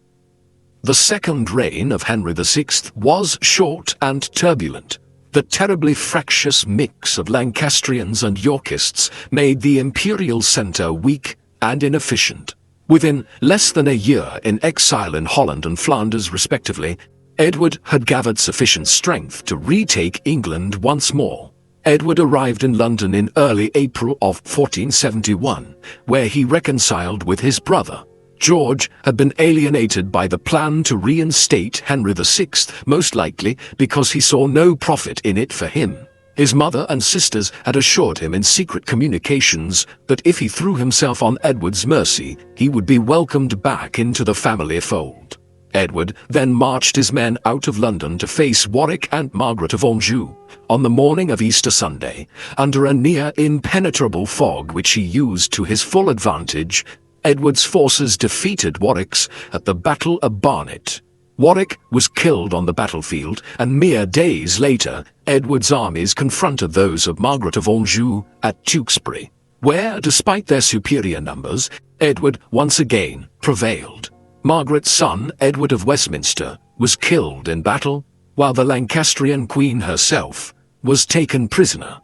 The second reign of Henry VI was short and turbulent. The terribly fractious mix of Lancastrians and Yorkists made the imperial centre weak and inefficient. Within less than a year in exile in Holland and Flanders respectively, Edward had gathered sufficient strength to retake England once more. Edward arrived in London in early April of 1471, where he reconciled with his brother. George had been alienated by the plan to reinstate Henry VI, most likely because he saw no profit in it for him. His mother and sisters had assured him in secret communications that if he threw himself on Edward's mercy, he would be welcomed back into the family fold. Edward then marched his men out of London to face Warwick and Margaret of Anjou on the morning of Easter Sunday, under a near impenetrable fog which he used to his full advantage. Edward's forces defeated Warwick's at the Battle of Barnet. Warwick was killed on the battlefield, and mere days later, Edward's armies confronted those of Margaret of Anjou at Tewkesbury, where, despite their superior numbers, Edward once again prevailed. Margaret's son, Edward of Westminster, was killed in battle, while the Lancastrian queen herself was taken prisoner.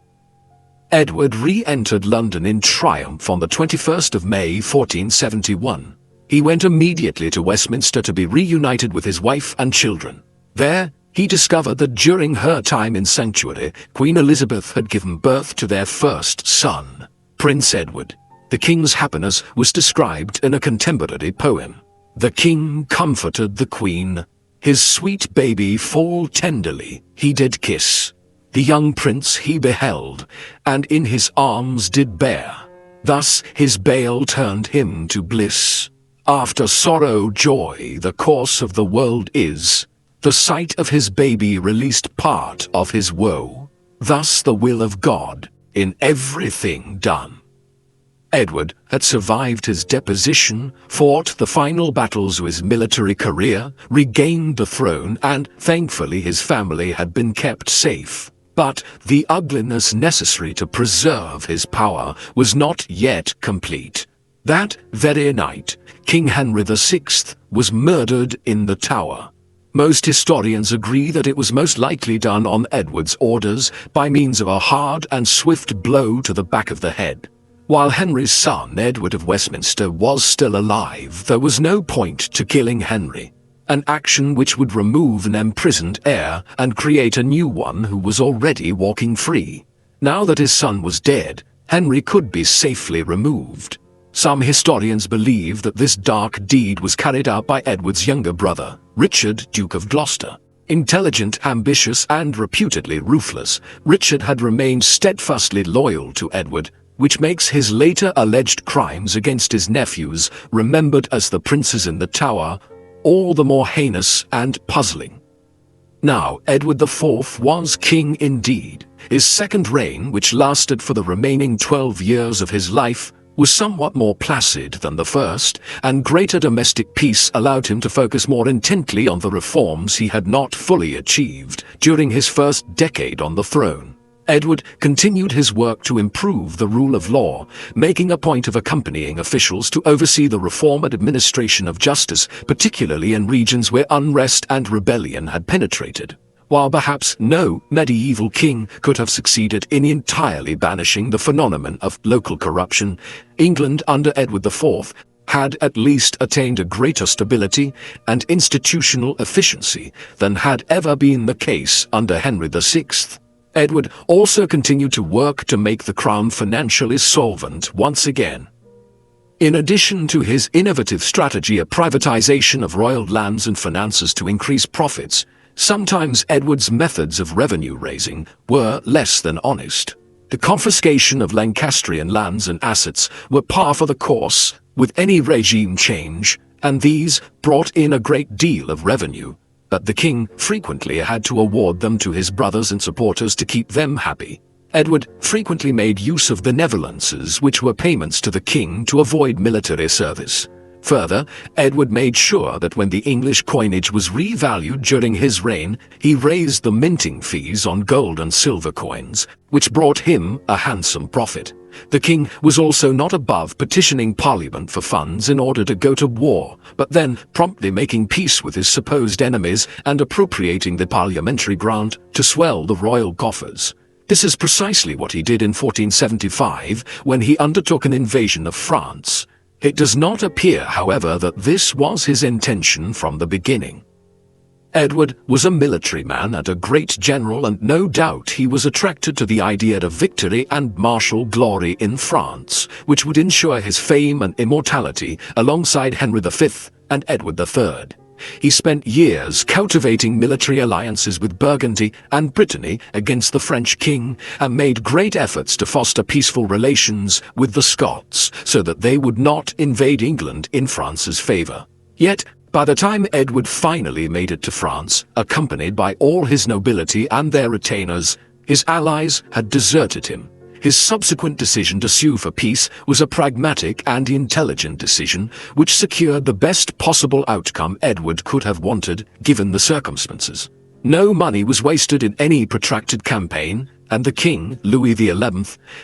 Edward re-entered London in triumph on the 21st of May 1471. He went immediately to Westminster to be reunited with his wife and children. There, he discovered that during her time in sanctuary, Queen Elizabeth had given birth to their first son, Prince Edward. The king's happiness was described in a contemporary poem. The king comforted the queen. His sweet baby full tenderly he did kiss. The young prince he beheld, and in his arms did bear. Thus his bale turned him to bliss. After sorrow joy the course of the world is. The sight of his baby released part of his woe. Thus the will of God in everything done. Edward had survived his deposition, fought the final battles of his military career, regained the throne, and thankfully his family had been kept safe. But the ugliness necessary to preserve his power was not yet complete. That very night, King Henry VI was murdered in the Tower. Most historians agree that it was most likely done on Edward's orders by means of a hard and swift blow to the back of the head. While Henry's son, Edward of Westminster, was still alive, there was no point to killing Henry, an action which would remove an imprisoned heir and create a new one who was already walking free. Now that his son was dead, Henry could be safely removed. Some historians believe that this dark deed was carried out by Edward's younger brother, Richard, Duke of Gloucester. Intelligent, ambitious, and reputedly ruthless, Richard had remained steadfastly loyal to Edward, which makes his later alleged crimes against his nephews, remembered as the princes in the Tower, all the more heinous and puzzling. Now, Edward IV was king indeed. His second reign, which lasted for the remaining 12 years of his life, was somewhat more placid than the first, and greater domestic peace allowed him to focus more intently on the reforms he had not fully achieved during his first decade on the throne. Edward continued his work to improve the rule of law, making a point of accompanying officials to oversee the reform and administration of justice, particularly in regions where unrest and rebellion had penetrated. While perhaps no medieval king could have succeeded in entirely banishing the phenomenon of local corruption, England under Edward IV had at least attained a greater stability and institutional efficiency than had ever been the case under Henry VI. Edward also continued to work to make the crown financially solvent once again. In addition to his innovative strategy of privatization of royal lands and finances to increase profits, sometimes Edward's methods of revenue raising were less than honest. The confiscation of Lancastrian lands and assets were par for the course with any regime change, and these brought in a great deal of revenue. But the king frequently had to award them to his brothers and supporters to keep them happy. Edward frequently made use of benevolences, which were payments to the king to avoid military service. Further, Edward made sure that when the English coinage was revalued during his reign, he raised the minting fees on gold and silver coins, which brought him a handsome profit. The king was also not above petitioning Parliament for funds in order to go to war, but then promptly making peace with his supposed enemies and appropriating the parliamentary grant to swell the royal coffers. This is precisely what he did in 1475 when he undertook an invasion of France. It does not appear, however, that this was his intention from the beginning. Edward was a military man and a great general, and no doubt he was attracted to the idea of victory and martial glory in France, which would ensure his fame and immortality alongside Henry V and Edward III. He spent years cultivating military alliances with Burgundy and Brittany against the French king, and made great efforts to foster peaceful relations with the Scots so that they would not invade England in France's favor. Yet, by the time Edward finally made it to France, accompanied by all his nobility and their retainers, his allies had deserted him. His subsequent decision to sue for peace was a pragmatic and intelligent decision which secured the best possible outcome Edward could have wanted given the circumstances. No money was wasted in any protracted campaign, and the king, Louis XI,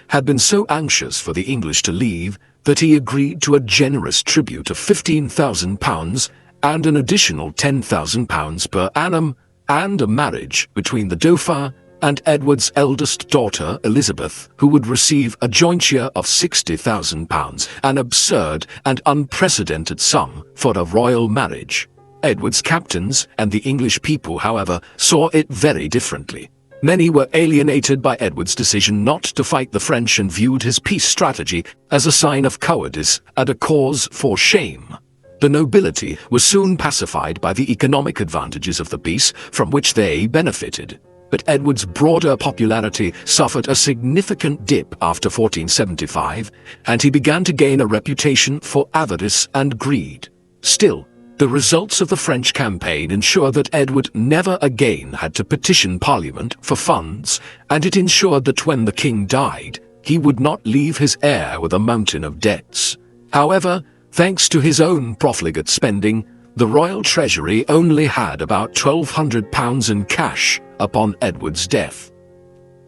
had been so anxious for the English to leave that he agreed to a generous tribute of £15,000 and an additional £10,000 per annum, and a marriage between the Dauphin and Edward's eldest daughter, Elizabeth, who would receive a jointure of £60,000, an absurd and unprecedented sum for a royal marriage. Edward's captains and the English people, however, saw it very differently. Many were alienated by Edward's decision not to fight the French and viewed his peace strategy as a sign of cowardice and a cause for shame. The nobility was soon pacified by the economic advantages of the peace from which they benefited. But Edward's broader popularity suffered a significant dip after 1475, and he began to gain a reputation for avarice and greed. Still, the results of the French campaign ensured that Edward never again had to petition Parliament for funds, and it ensured that when the king died, he would not leave his heir with a mountain of debts. However, thanks to his own profligate spending, the royal treasury only had about £1,200 in cash upon Edward's death.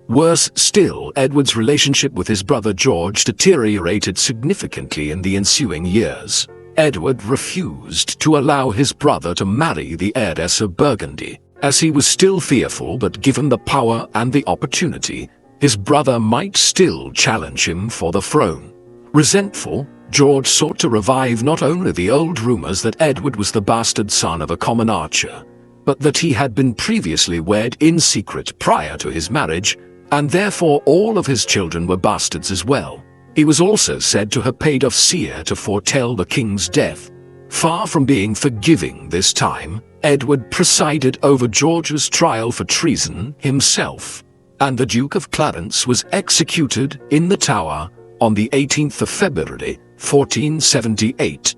Worse still, Edward's relationship with his brother George deteriorated significantly in the ensuing years. Edward refused to allow his brother to marry the heiress of Burgundy, as he was still fearful that given the power and the opportunity, his brother might still challenge him for the throne. Resentful, George sought to revive not only the old rumors that Edward was the bastard son of a common archer, but that he had been previously wed in secret prior to his marriage, and therefore all of his children were bastards as well. He was also said to have paid off seer to foretell the king's death. Far from being forgiving this time, Edward presided over George's trial for treason himself, and the Duke of Clarence was executed in the Tower on the 18th of February, 1478.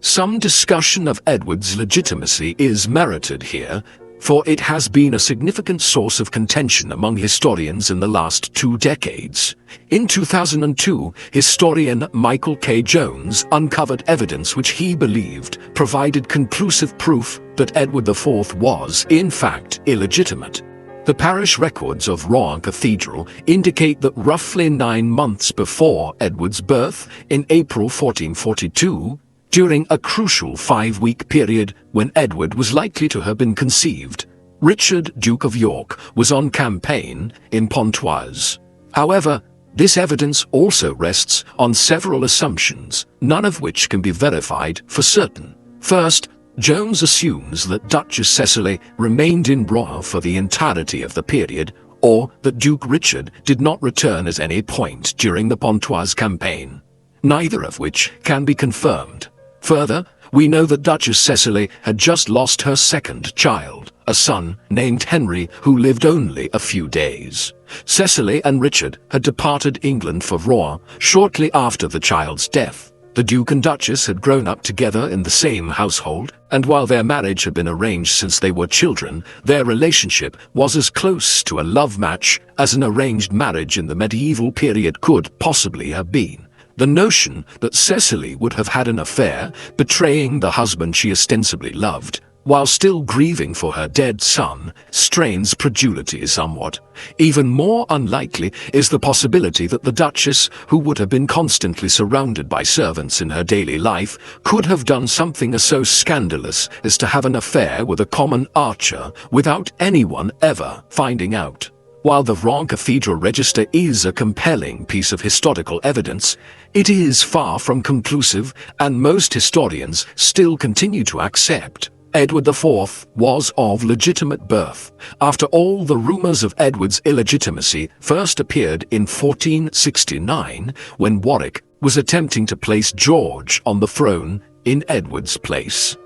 Some discussion of Edward's legitimacy is merited here, for it has been a significant source of contention among historians in the last 2 decades. In 2002, historian Michael K. Jones uncovered evidence which he believed provided conclusive proof that Edward IV was, in fact, illegitimate. The parish records of Rouen Cathedral indicate that roughly 9 months before Edward's birth, in April 1442, during a crucial 5-week period when Edward was likely to have been conceived, Richard, Duke of York, was on campaign in Pontoise. However, this evidence also rests on several assumptions, none of which can be verified for certain. First, Jones assumes that Duchess Cecily remained in Rouen for the entirety of the period, or that Duke Richard did not return at any point during the Pontoise campaign, neither of which can be confirmed. Further, we know that Duchess Cecily had just lost her second child, a son named Henry, who lived only a few days. Cecily and Richard had departed England for Rouen shortly after the child's death. The Duke and Duchess had grown up together in the same household, and while their marriage had been arranged since they were children, their relationship was as close to a love match as an arranged marriage in the medieval period could possibly have been. The notion that Cecily would have had an affair, betraying the husband she ostensibly loved, while still grieving for her dead son, strains credulity somewhat. Even more unlikely is the possibility that the Duchess, who would have been constantly surrounded by servants in her daily life, could have done something so scandalous as to have an affair with a common archer without anyone ever finding out. While the Rouen Cathedral Register is a compelling piece of historical evidence, it is far from conclusive, and most historians still continue to accept Edward IV was of legitimate birth. After all, the rumors of Edward's illegitimacy first appeared in 1469, when Warwick was attempting to place George on the throne in Edward's place.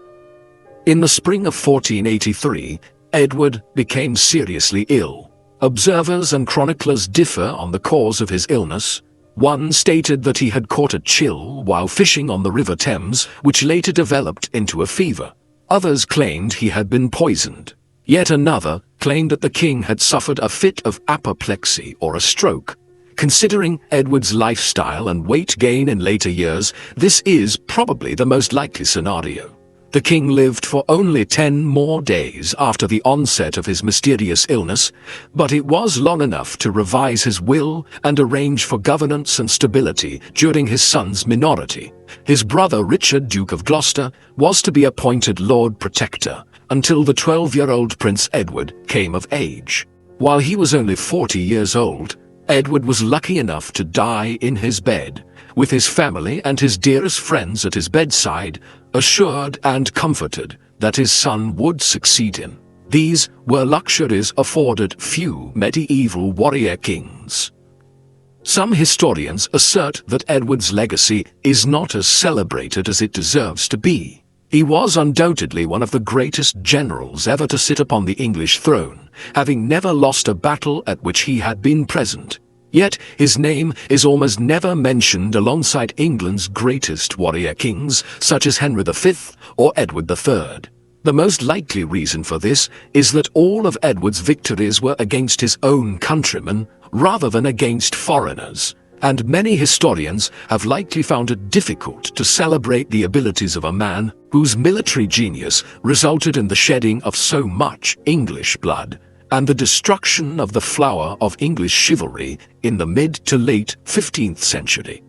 In the spring of 1483, Edward became seriously ill. Observers and chroniclers differ on the cause of his illness. One stated that he had caught a chill while fishing on the River Thames, which later developed into a fever. Others claimed he had been poisoned. Yet another claimed that the king had suffered a fit of apoplexy or a stroke. Considering Edward's lifestyle and weight gain in later years, this is probably the most likely scenario. The king lived for only 10 more days after the onset of his mysterious illness, but it was long enough to revise his will and arrange for governance and stability during his son's minority. His brother Richard, Duke of Gloucester, was to be appointed Lord Protector until the 12-year-old Prince Edward came of age. While he was only 40 years old, Edward was lucky enough to die in his bed, with his family and his dearest friends at his bedside, assured and comforted that his son would succeed him. These were luxuries afforded few medieval warrior kings. Some historians assert that Edward's legacy is not as celebrated as it deserves to be. He was undoubtedly one of the greatest generals ever to sit upon the English throne, having never lost a battle at which he had been present. Yet his name is almost never mentioned alongside England's greatest warrior kings, such as Henry V or Edward III. The most likely reason for this is that all of Edward's victories were against his own countrymen rather than against foreigners, and many historians have likely found it difficult to celebrate the abilities of a man whose military genius resulted in the shedding of so much English blood and the destruction of the flower of English chivalry in the mid to late 15th century.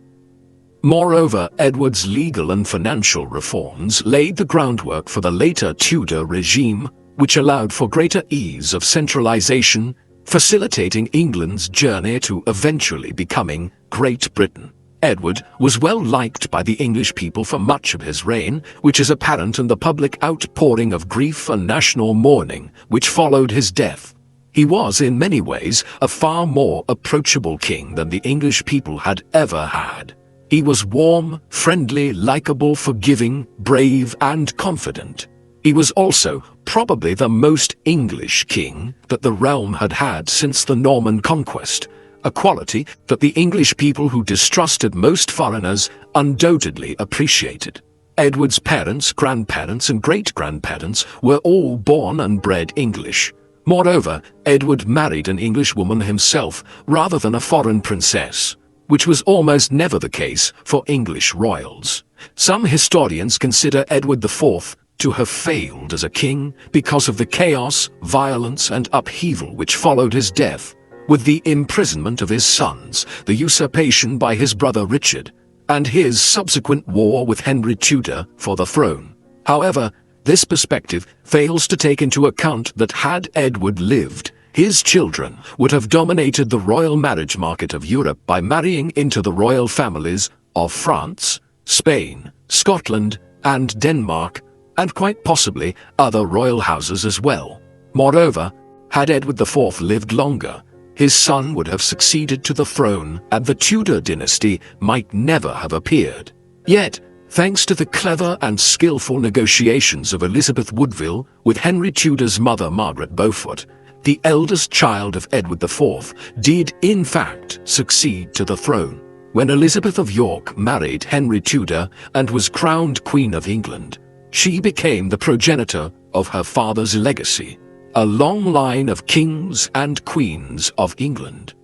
Moreover, Edward's legal and financial reforms laid the groundwork for the later Tudor regime, which allowed for greater ease of centralization, facilitating England's journey to eventually becoming Great Britain. Edward was well liked by the English people for much of his reign, which is apparent in the public outpouring of grief and national mourning which followed his death. He was in many ways a far more approachable king than the English people had ever had. He was warm, friendly, likable, forgiving, brave, and confident. He was also probably the most English king that the realm had had since the Norman conquest, a quality that the English people who distrusted most foreigners undoubtedly appreciated. Edward's parents, grandparents, and great-grandparents were all born and bred English. Moreover, Edward married an English woman himself rather than a foreign princess, which was almost never the case for English royals. Some historians consider Edward IV to have failed as a king because of the chaos, violence, and upheaval which followed his death, with the imprisonment of his sons, the usurpation by his brother Richard, and his subsequent war with Henry Tudor for the throne. However, this perspective fails to take into account that had Edward lived, his children would have dominated the royal marriage market of Europe by marrying into the royal families of France, Spain, Scotland, and Denmark, and quite possibly other royal houses as well. Moreover, had Edward IV lived longer, his son would have succeeded to the throne and the Tudor dynasty might never have appeared. Yet, thanks to the clever and skillful negotiations of Elizabeth Woodville with Henry Tudor's mother Margaret Beaufort, the eldest child of Edward IV did in fact succeed to the throne. When Elizabeth of York married Henry Tudor and was crowned Queen of England, she became the progenitor of her father's legacy, a long line of kings and queens of England.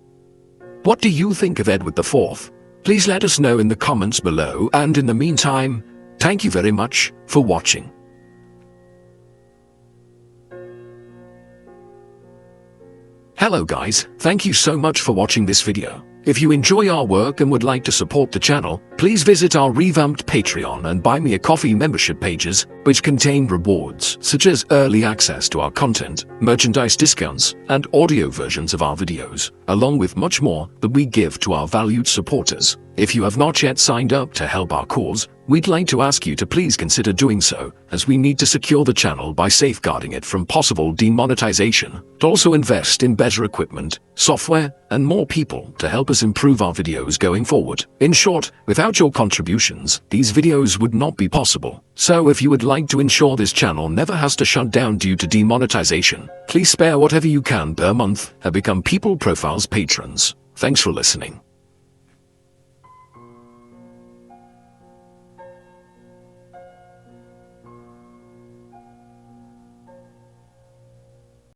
What do you think of Edward IV? Please let us know in the comments below, and in the meantime, thank you very much for watching. Hello guys, thank you so much for watching this video. If you enjoy our work and would like to support the channel, please visit our revamped Patreon and Buy Me a Coffee membership pages, which contain rewards such as early access to our content, merchandise discounts, and audio versions of our videos, along with much more that we give to our valued supporters. If you have not yet signed up to help our cause, we'd like to ask you to please consider doing so, as we need to secure the channel by safeguarding it from possible demonetization, to also invest in better equipment, software, and more people to help us improve our videos going forward. In short, without your contributions, these videos would not be possible. So if you would like to ensure this channel never has to shut down due to demonetization, please spare whatever you can per month and become People Profiles patrons. Thanks for listening.